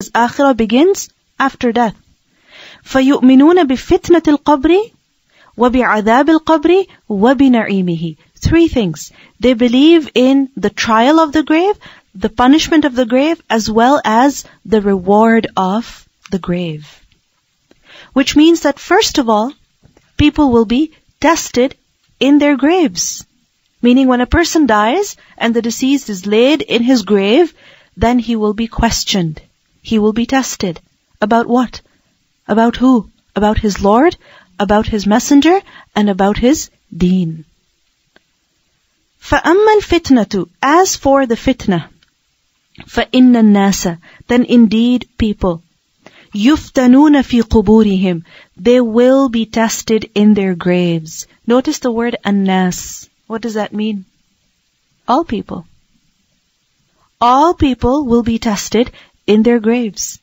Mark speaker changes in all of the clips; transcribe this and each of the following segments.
Speaker 1: Akhirah begins after death. فَيُؤْمِنُونَ بِفِتْنَةِ الْقَبْرِ وَبِعَذَابِ الْقَبْرِ وَبِنَعِيمِهِ. Three things. They believe in the trial of the grave, the punishment of the grave, as well as the reward of the grave. Which means that first of all, people will be tested in their graves. Meaning when a person dies and the deceased is laid in his grave, then he will be questioned. He will be tested. About what? About who? About his Lord, about his messenger, and about his deen. فَأَمَّا الْفِتْنَةُ. As for the fitna, فَإِنَّ النَّاسَ. Then indeed people, يُفْتَنُونَ فِي قُبُورِهِمْ. They will be tested in their graves. Notice the word annas. What does that mean? All people. All people will be tested in their graves.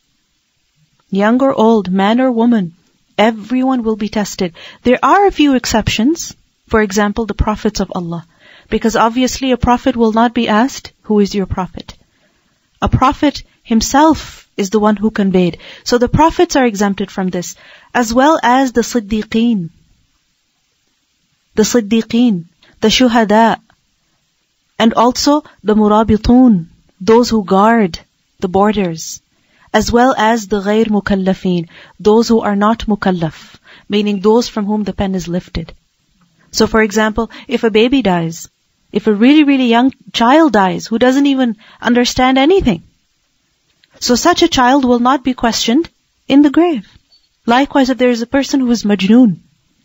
Speaker 1: Young or old, man or woman, everyone will be tested. There are a few exceptions. For example, the prophets of Allah. Because obviously a prophet will not be asked, who is your prophet? A prophet himself is the one who conveyed. So the prophets are exempted from this. As well as the siddiqeen. The siddiqeen. The shuhada. And also the murabitun. Those who guard the borders. As well as the ghayr mukallafeen. Those who are not mukallaf. Meaning those from whom the pen is lifted. So for example, if a baby dies, if a really, really young child dies who doesn't even understand anything, so such a child will not be questioned in the grave. Likewise, if there is a person who is majnoon,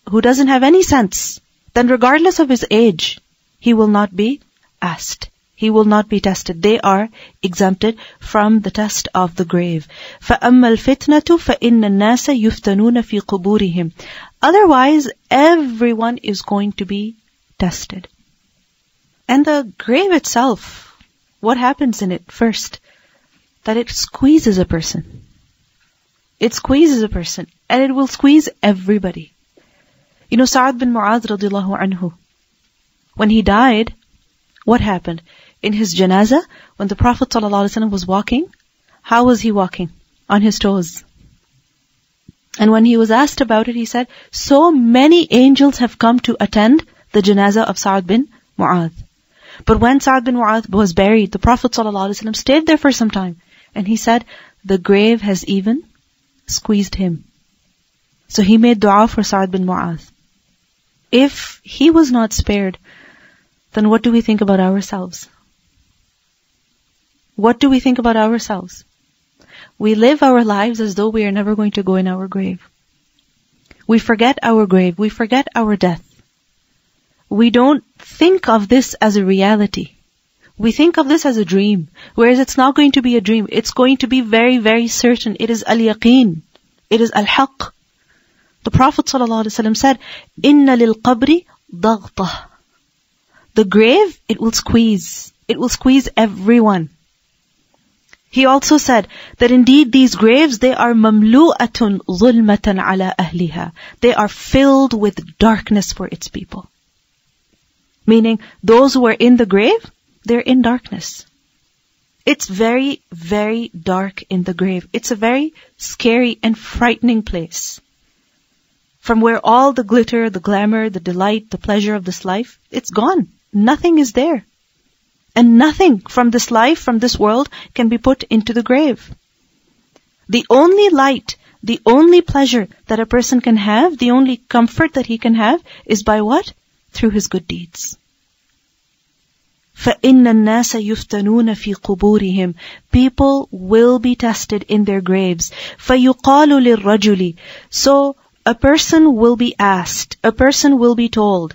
Speaker 1: who doesn't have any sense, then regardless of his age, he will not be asked. He will not be tested. They are exempted from the test of the grave. فَأَمَّا الْفِتْنَةُ فَإِنَّ النَّاسَ يُفْتَنُونَ فِي قُبُورِهِمْ. Otherwise, everyone is going to be tested. And the grave itself, what happens in it first? That it squeezes a person. It squeezes a person. And it will squeeze everybody. You know, Sa'ad bin Mu'adh radiallahu anhu, when he died, what happened? In his janazah, when the Prophet ﷺ was walking, how was he walking? On his toes. And when he was asked about it, he said, so many angels have come to attend the janazah of Sa'ad bin Mu'adh. But when Sa'ad bin Mu'adh was buried, the Prophet ﷺ stayed there for some time. And he said, the grave has even squeezed him. So he made dua for Sa'ad bin Mu'adh. If he was not spared, then what do we think about ourselves? What do we think about ourselves? We live our lives as though we are never going to go in our grave. We forget our grave. We forget our death. We don't think of this as a reality. We think of this as a dream. Whereas it's not going to be a dream. It's going to be very, very certain. It is al-yaqeen. It is al-haq. The Prophet ﷺ said, "Inna lil qabri daghta." The grave, it will squeeze. It will squeeze everyone. He also said that indeed these graves, they are mamlu'atun zulmatan ala ahliha. They are filled with darkness for its people. Meaning, those who are in the grave, they're in darkness. It's very, very dark in the grave. It's a very scary and frightening place. From where all the glitter, the glamour, the delight, the pleasure of this life, it's gone. Nothing is there. And nothing from this life, from this world, can be put into the grave. The only light, the only pleasure that a person can have, the only comfort that he can have, is by what? Through his good deeds. فَإِنَّ النَّاسَ يُفْتَنُونَ فِي قُبُورِهِمْ. People will be tested in their graves. فَيُقَالُ لِلرَّجُلِ. So, a person will be asked, a person will be told.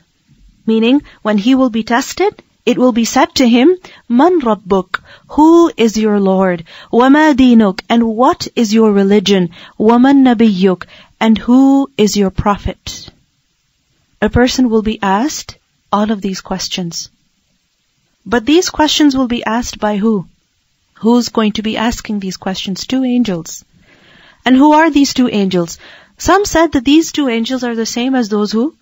Speaker 1: Meaning, when he will be tested, it will be said to him, "Man Rabbuk?" Who is your Lord? وَمَا دِينُك? And what is your religion? وَمَن نَبِيُّك? And who is your prophet? A person will be asked all of these questions. But these questions will be asked by who? Who's going to be asking these questions? 2 angels. And who are these 2 angels? Some said that these 2 angels are the same as those who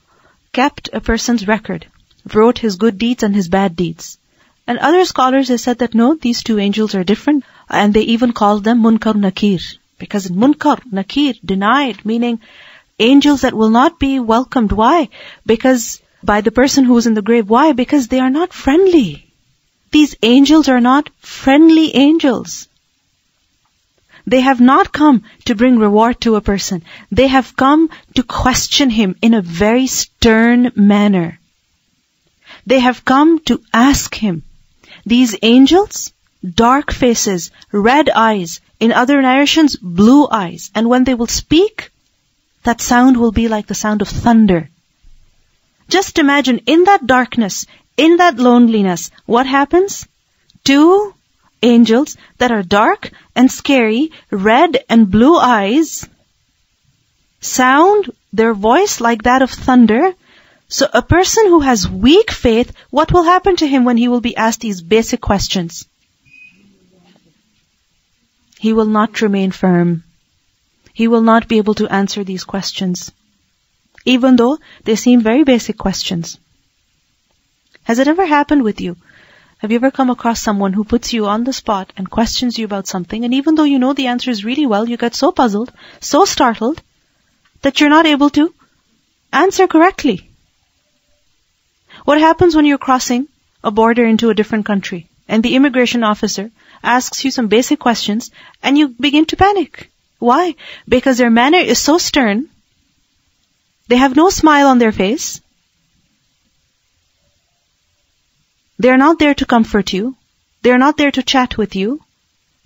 Speaker 1: kept a person's record, wrote his good deeds and his bad deeds. And other scholars have said that no, these 2 angels are different. And they even called them Munkar Nakir. Because Munkar, Nakir, denied, meaning angels that will not be welcomed. Why? Because by the person who is in the grave. Why? Because they are not friendly. These angels are not friendly angels. They have not come to bring reward to a person. They have come to question him in a very stern manner. They have come to ask him. These angels, dark faces, red eyes, in other narrations, blue eyes. And when they will speak, that sound will be like the sound of thunder. Just imagine, in that darkness, in that loneliness, what happens? Two angels that are dark and scary, red and blue eyes, sound their voice like that of thunder. So a person who has weak faith, what will happen to him when he will be asked these basic questions? He will not remain firm. He will not be able to answer these questions, even though they seem very basic questions. Has it ever happened with you? Have you ever come across someone who puts you on the spot and questions you about something, and even though you know the answer is really well, you get so puzzled, so startled, that you're not able to answer correctly? What happens when you're crossing a border into a different country, and the immigration officer asks you some basic questions, and you begin to panic? Why? Because their manner is so stern, they have no smile on their face, they're not there to comfort you. They're not there to chat with you.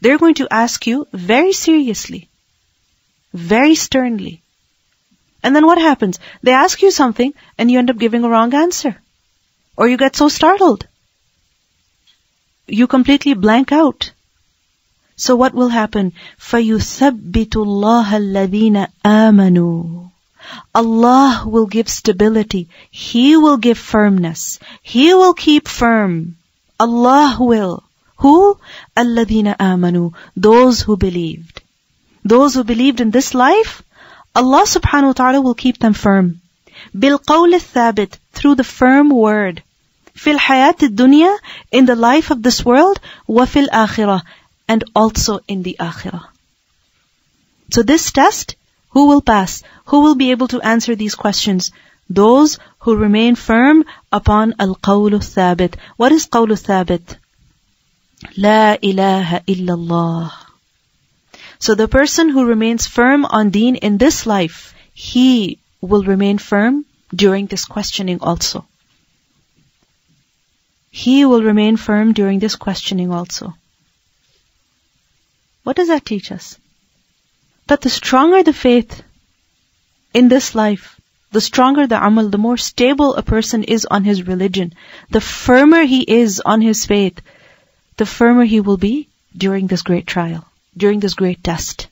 Speaker 1: They're going to ask you very seriously, very sternly. And then what happens? They ask you something and you end up giving a wrong answer. Or you get so startled. You completely blank out. So what will happen? فَيُثَبِّتُ اللَّهَ الَّذِينَ آمَنُوا. Allah will give stability. He will give firmness. He will keep firm. Allah will. Who? الَّذِينَ آمَنُوا. Those who believed. Those who believed in this life, Allah subhanahu wa ta'ala will keep them firm. بِالْقَوْلِ الثَّابِتِ. Through the firm word. فِي الْحَيَاةِ الدُّنْيَا. In the life of this world. وَفِي الْآخِرَةِ. And also in the akhirah. So this test, who will pass? Who will be able to answer these questions? Those who remain firm upon al-qawlu thabit. What is qawlu thabit? La ilaha illallah. So the person who remains firm on deen in this life, he will remain firm during this questioning also. He will remain firm during this questioning also. What does that teach us? That the stronger the faith in this life, the stronger the amal, the more stable a person is on his religion, the firmer he is on his faith, the firmer he will be during this great trial, during this great test.